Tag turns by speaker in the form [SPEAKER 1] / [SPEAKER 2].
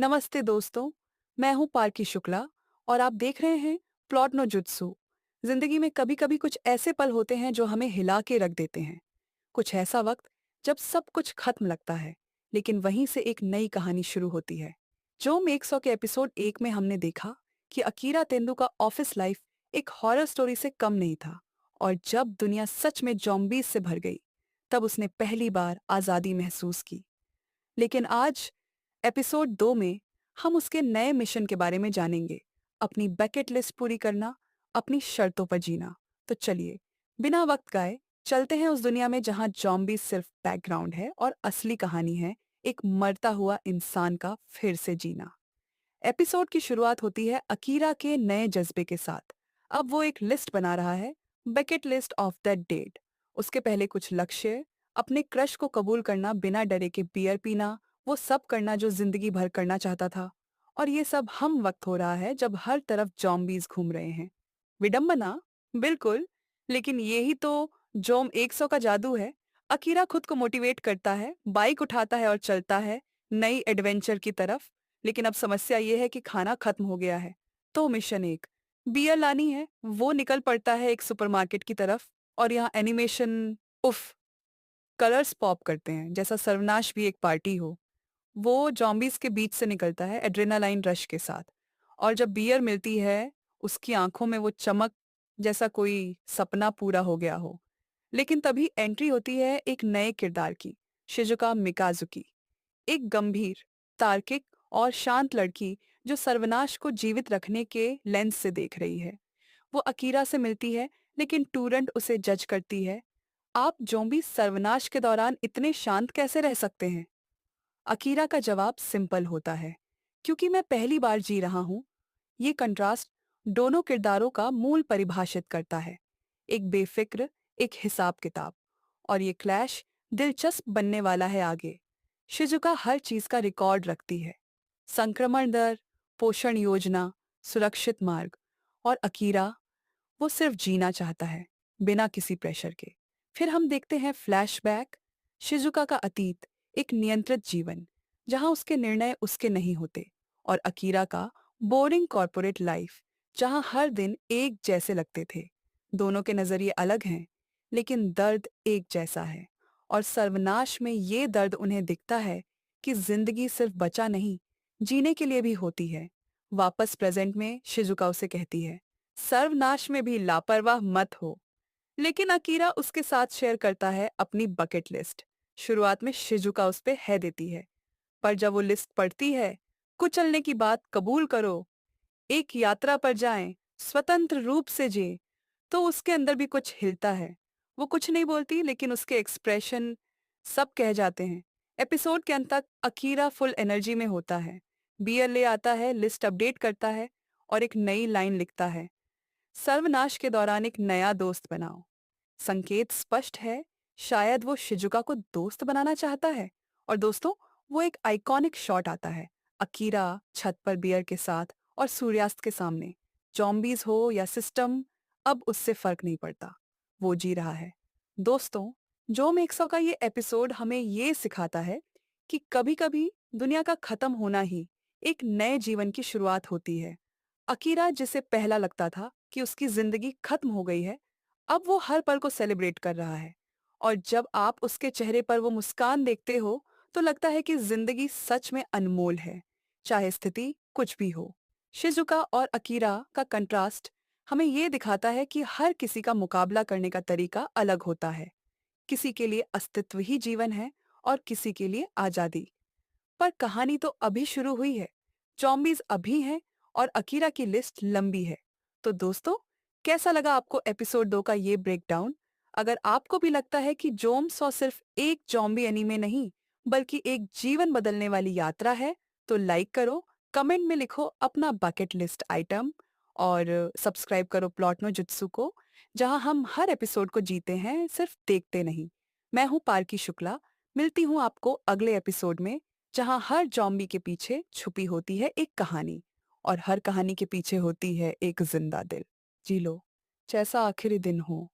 [SPEAKER 1] नमस्ते दोस्तों। मैं हूं पार्की शुक्ला और आप देख रहे हैं प्लॉट नो जुत्सु। जिंदगी में कभी कभी कुछ ऐसे पल होते हैं जो हमें हिला के रख देते हैं। कुछ ऐसा वक्त जब सब कुछ खत्म लगता है, लेकिन वहीं से एक नई कहानी शुरू होती है। जोम 100 के एपिसोड 1 में हमने देखा कि अकीरा तेंदु का ऑफिस लाइफ एक हॉरर स्टोरी से कम नहीं था। और जब दुनिया सच में जॉम्बीज से भर गई, तब उसने पहली बार आजादी महसूस की। लेकिन आज एपिसोड 2 में हम उसके नए मिशन के बारे में जानेंगे। अपनी बकेट लिस्ट पूरी करना, अपनी शर्तों पर जीना। तो चलिए, बिना वक्त गए चलते हैं उस दुनिया में जहां जॉम्बी सिर्फ बैकग्राउंड है और असली कहानी है एक मरता हुआ इंसान का फिर से जीना। एपिसोड की शुरुआत होती है अकीरा के नए जज्बे के साथ। अब वो एक लिस्ट बना रहा है, bucket list of the dead. उसके पहले कुछ लक्ष्य, अपने क्रश को कबूल करना, बिना डरे के बियर पीना, वो सब करना जो जिंदगी भर करना चाहता था। और ये सब हम वक्त हो रहा है जब हर तरफ जॉम्बीज घूम रहे हैं। विडंबना? बिल्कुल। लेकिन यही तो जोम 100 का जादू है। अकीरा खुद को मोटिवेट करता है, बाइक उठाता है और चलता है नई एडवेंचर की तरफ। लेकिन अब समस्या ये है कि खाना खत्म हो गया है। तो मिशन 1 बियर लानी है। वो निकल पड़ता है एक सुपरमार्केट की तरफ। और यहाँ एनिमेशन, उफ, कलर्स पॉप करते हैं जैसा सर्वनाश भी एक पार्टी हो। वो जॉम्बीज के बीच से निकलता है एड्रेनालाइन रश के साथ। और जब बियर मिलती है, उसकी आंखों में वो चमक जैसा कोई सपना पूरा हो गया हो। लेकिन तभी एंट्री होती है एक नए किरदार की, शिजुका मिकाजुकी। एक गंभीर, तार्किक और शांत लड़की जो सर्वनाश को जीवित रखने के लेंस से देख रही है। वो अकीरा से मिलती है, लेकिन टूरंट उसे जज करती है। आप जोम्बी सर्वनाश के दौरान इतने शांत कैसे रह सकते हैं? अकीरा का जवाब सिंपल होता है, क्योंकि मैं पहली बार जी रहा हूं। ये कंट्रास्ट दोनों किरदारों का मूल परिभाषित करता है। एक बेफिक्र, एक हिसाब किताब। और ये क्लैश दिलचस्प बनने वाला है आगे। शिजुका हर चीज का रिकॉर्ड रखती है, संक्रमण दर, पोषण योजना, सुरक्षित मार्ग। और अकीरा, वो सिर्फ जीना चाहता है, बिना किसी प्रेशर के। फिर हम देखते हैं फ्लैशबैक, शिजुका का अतीत, एक नियंत्रित जीवन जहां उसके निर्णय उसके नहीं होते। और अकीरा का बोरिंग कॉर्पोरेट लाइफ, जहां हर दिन एक जैसे लगते थे। दोनों के नजरिए अलग हैं, लेकिन दर्द एक जैसा है। और सर्वनाश में ये दर्द उन्हें दिखता है कि जिंदगी सिर्फ बचा नहीं, जीने के लिए भी होती है। वापस प्रेजेंट में शिजुका उसे कहती है, सर्वनाश में भी लापरवाह मत हो। लेकिन अकीरा उसके साथ शेयर करता है अपनी बकेट लिस्ट। शुरुआत में शिजुका उस पे है देती है, पर जब वो लिस्ट पढ़ती है, कुचलने की बात कबूल करो, एक यात्रा पर जाएं, स्वतंत्र रूप से जिए, तो उसके अंदर भी कुछ हिलता है। वो कुछ नहीं बोलती, लेकिन उसके एक्सप्रेशन सब कह जाते हैं। एपिसोड के अंत तक अकीरा फुल एनर्जी में होता है, बियर ले आता है, लिस्ट अपडेट करता है और एक नई लाइन लिखता है, सर्वनाश के दौरान एक नया दोस्त बनाओ। संकेत स्पष्ट है, शायद वो शिजुका को दोस्त बनाना चाहता है। और दोस्तों, वो एक आइकॉनिक शॉट आता है, अकीरा छत पर बियर के साथ और सूर्यास्त के सामने। जॉम्बीज हो या सिस्टम, अब उससे फर्क नहीं पड़ता, वो जी रहा है। दोस्तों, जोम 100 का ये एपिसोड हमें ये सिखाता है कि कभी-कभी दुनिया का खत्म होना ही एक नए जीवन की शुरुआत होती है। अकीरा, जिसे पहला लगता था कि उसकी जिंदगी खत्म हो गई है, अब वो हर पल को सेलिब्रेट कर रहा है। और जब आप उसके चेहरे पर वो मुस्कान देखते हो, तो लगता है कि जिंदगी सच में अनमोल है, चाहे स्थिति कुछ भी हो। शिजुका और अकीरा का कंट्रास्ट हमें ये दिखाता है कि हर किसी का मुकाबला करने का तरीका अलग होता है। किसी के लिए अस्तित्व ही जीवन है और किसी के लिए आजादी। पर कहानी तो अभी शुरू हुई है, जॉम्बीज अभी हैं और अकीरा की लिस्ट लंबी है। तो दोस्तों, कैसा लगा आपको एपिसोड 2 का ये ब्रेकडाउन? अगर आपको भी लगता है कि जोम 100 सिर्फ एक जॉम्बी एनीमे नहीं, बल्कि एक जीवन बदलने वाली यात्रा है, तो लाइक करो, कमेंट में लिखो अपना बकेट लिस्ट आइटम और सब्सक्राइब करो प्लॉट नो जुत्सु को, जहां हम हर एपिसोड को जीते हैं, सिर्फ देखते नहीं। मैं हूं पार्की शुक्ला। मिलती हूं आपको अगले एपिसोड में, जहां हर जॉम्बी के पीछे छुपी होती है एक कहानी और हर कहानी के पीछे होती है एक जिंदा दिल। जी लो, जैसा आखिरी दिन हो।